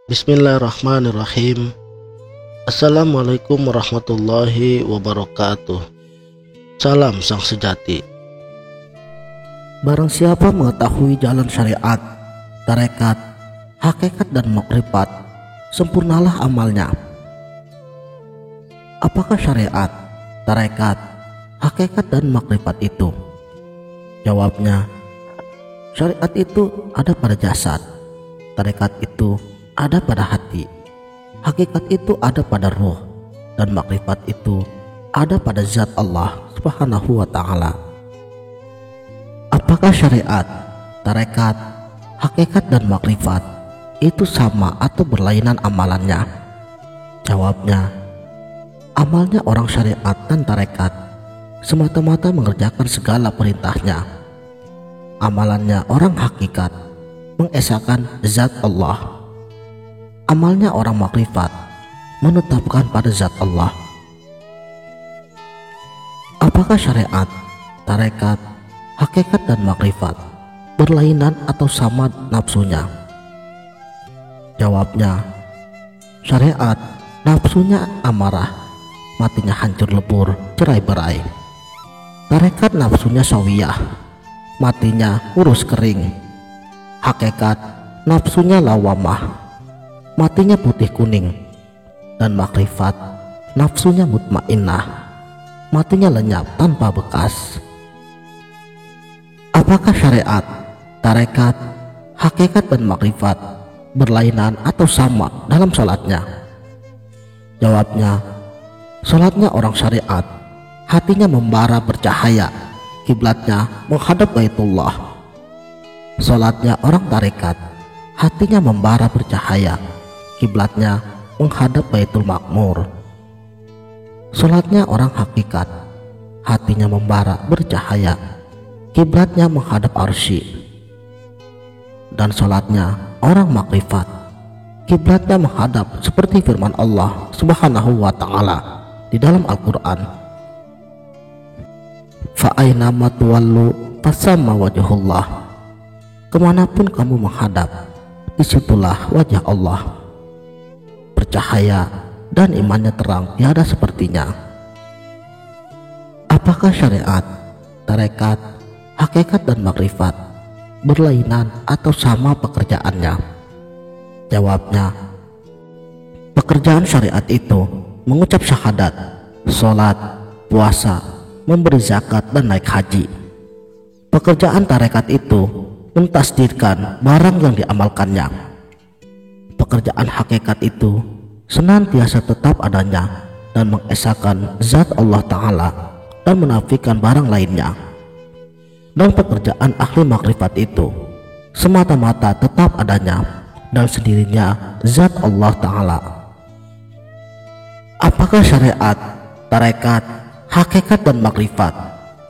Bismillahirrahmanirrahim. Assalamualaikum warahmatullahi wabarakatuh. Salam sang sejati. Barang siapa mengetahui jalan syariat, tarekat, hakikat dan makrifat, sempurnalah amalnya. Apakah syariat, tarekat, hakikat dan makrifat itu? Jawabnya, syariat itu ada pada jasad, tarekat itu ada pada hati, hakikat itu ada pada ruh, dan makrifat itu ada pada zat Allah Subhanahu wa ta'ala. Apakah syariat, tarekat, hakikat dan makrifat itu sama atau berlainan amalannya? Jawabnya, amalnya orang syariat dan tarekat semata-mata mengerjakan segala perintahnya. Amalannya orang hakikat mengesahkan zat Allah. Amalnya orang makrifat menetapkan pada zat Allah. Apakah syariat, tarekat, hakikat dan makrifat berlainan atau sama nafsunya? Jawabnya, syariat nafsunya amarah, matinya hancur lebur, cerai-berai. Tarekat nafsunya sawiyah, matinya urus kering. Hakikat nafsunya lawamah, matinya putih kuning. Dan makrifat nafsunya mutmainnah, matinya lenyap tanpa bekas. Apakah syariat, tarekat, hakikat dan makrifat berlainan atau sama dalam sholatnya? Jawabnya, sholatnya orang syariat hatinya membara bercahaya, kiblatnya menghadap Baitullah. Sholatnya orang tarekat hatinya membara bercahaya, kiblatnya menghadap Baitul Makmur. Sholatnya orang hakikat hatinya membara bercahaya, kiblatnya menghadap arsy. Dan sholatnya orang makrifat kiblatnya menghadap seperti firman Allah Subhanahu wa ta'ala di dalam Al-Quran, fa aynama tuwallu fasamma wajhullah. Kemanapun kamu menghadap, disitulah wajah Allah. Bercahaya dan imannya terang, tiada sepertinya. Apakah syariat, tarekat, hakikat dan makrifat berlainan atau sama pekerjaannya? Jawabnya, pekerjaan syariat itu mengucap syahadat, sholat, puasa, memberi zakat dan naik haji. Pekerjaan tarekat itu mentasdidkan barang yang diamalkannya. Pekerjaan hakikat itu senantiasa tetap adanya dan mengesahkan zat Allah Ta'ala dan menafikan barang lainnya. Dan pekerjaan ahli makrifat itu semata-mata tetap adanya dan sendirinya zat Allah Ta'ala. Apakah syariat, tarekat, hakikat dan makrifat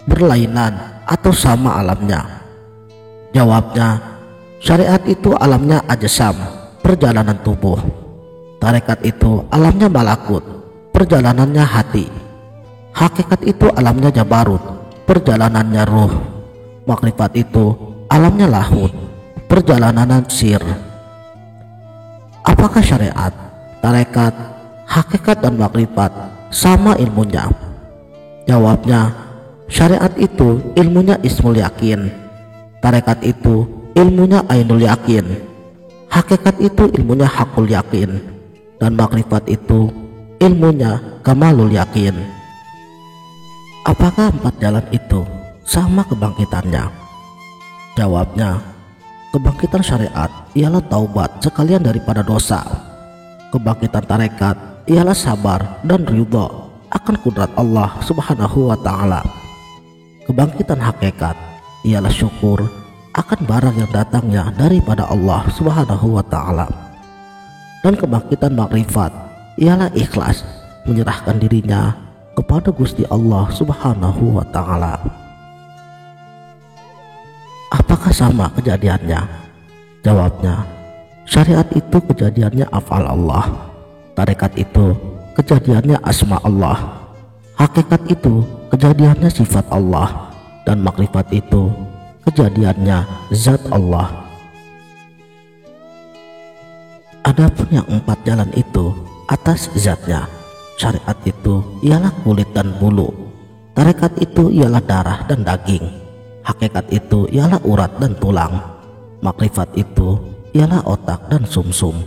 berlainan atau sama alamnya? Jawabnya, syariat itu alamnya ajsam, perjalanan tubuh. Tarekat itu alamnya malakut, perjalanannya hati. Hakikat itu alamnya jabarut, perjalanannya ruh. Makrifat itu alamnya lahut, perjalanan sir. Apakah syariat, tarekat, hakikat dan makrifat sama ilmunya? Jawabnya, syariat itu ilmunya ismul yakin, tarekat itu ilmunya ainul yakin, hakikat itu ilmunya hakul yakin, dan makrifat itu ilmunya kamalul yakin. Apakah empat jalan itu sama kebangkitannya? Jawabnya, kebangkitan syariat ialah taubat sekalian daripada dosa. Kebangkitan tarekat ialah sabar dan ridha akan kudrat Allah Subhanahu wa ta'ala. Kebangkitan hakikat ialah syukur akan barang yang datangnya daripada Allah Subhanahu wa ta'ala. Dan kebangkitan makrifat ialah ikhlas menyerahkan dirinya kepada Gusti Allah Subhanahu wa ta'ala. Apakah sama kejadiannya? Jawabnya, syariat itu kejadiannya af'al Allah, tarekat itu kejadiannya asma Allah, hakikat itu kejadiannya sifat Allah, dan makrifat itu kejadiannya zat Allah. Adapun yang 4 jalan itu atas zatnya. Syariat itu ialah kulit dan bulu. Tarekat itu ialah darah dan daging. Hakikat itu ialah urat dan tulang. Makrifat itu ialah otak dan sumsum.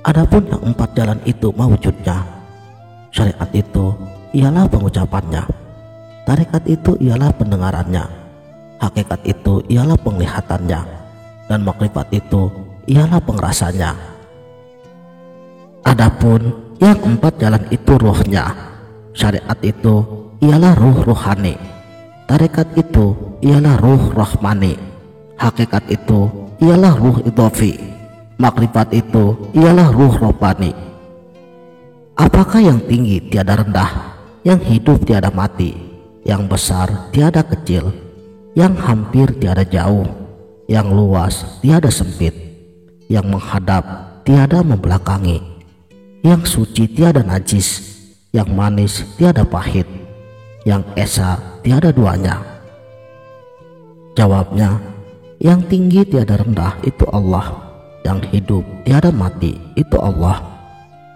Adapun yang 4 jalan itu mewujudnya. Syariat itu ialah pengucapannya. Tarekat itu ialah pendengarannya. Hakikat itu ialah penglihatannya. Dan makrifat itu ialah pengrasanya. Adapun yang 4 jalan itu ruhnya. Syariat itu ialah ruh rohani. Tarekat itu ialah ruh rohmani. Hakikat itu ialah ruh idhofi. Makrifat itu ialah ruh robbani. Apakah yang tinggi tiada rendah, yang hidup tiada mati, yang besar tiada kecil, yang hampir tiada jauh, yang luas tiada sempit, yang menghadap tiada membelakangi, yang suci tiada najis, yang manis tiada pahit, yang esa tiada duanya? Jawabnya, yang tinggi tiada rendah itu Allah, yang hidup tiada mati itu Allah,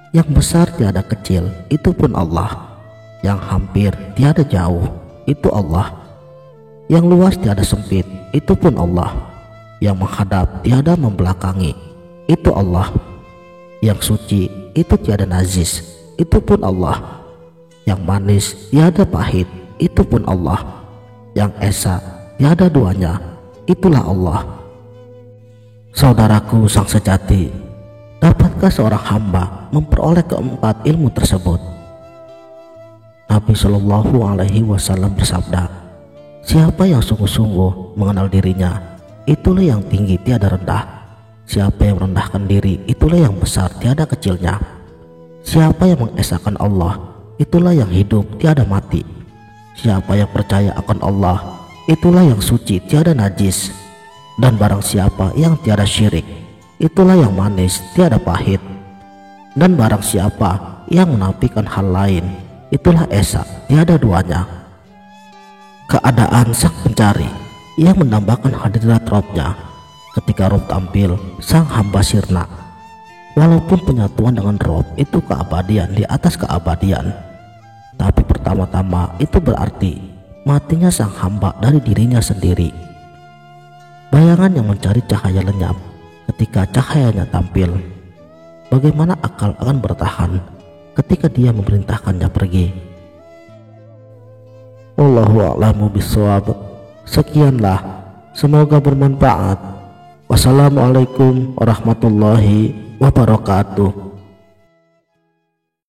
yang besar tiada kecil itu pun Allah, yang hampir tiada jauh itu Allah, yang luas tiada sempit itu pun Allah, yang menghadap tiada membelakangi itu Allah, yang suci itu tiada najis itu pun Allah, yang manis tiada pahit itu pun Allah, yang esa tiada duanya itulah Allah. Saudaraku sang sejati, dapatkah seorang hamba memperoleh keempat ilmu tersebut? Nabi Shallallahu Alaihi Wasallam bersabda, siapa yang sungguh-sungguh mengenal dirinya, itulah yang tinggi tiada rendah. Siapa yang merendahkan diri, itulah yang besar tiada kecilnya. Siapa yang mengesahkan Allah, itulah yang hidup tiada mati. Siapa yang percaya akan Allah, itulah yang suci tiada najis. Dan barang siapa yang tiada syirik, itulah yang manis tiada pahit. Dan barang siapa yang menafikan hal lain, itulah esa tiada duanya. Keadaan sang pencari yang mendambakan hadirat Robnya. Ketika Rob tampil, sang hamba sirna. Walaupun penyatuan dengan Rob itu keabadian di atas keabadian, tapi pertama-tama itu berarti matinya sang hamba dari dirinya sendiri. Bayangan yang mencari cahaya lenyap ketika cahayanya tampil. Bagaimana akal akan bertahan ketika dia memerintahkannya pergi? Wallahu a'lamu bishawab. Sekianlah, semoga bermanfaat. Wassalamualaikum warahmatullahi wabarakatuh.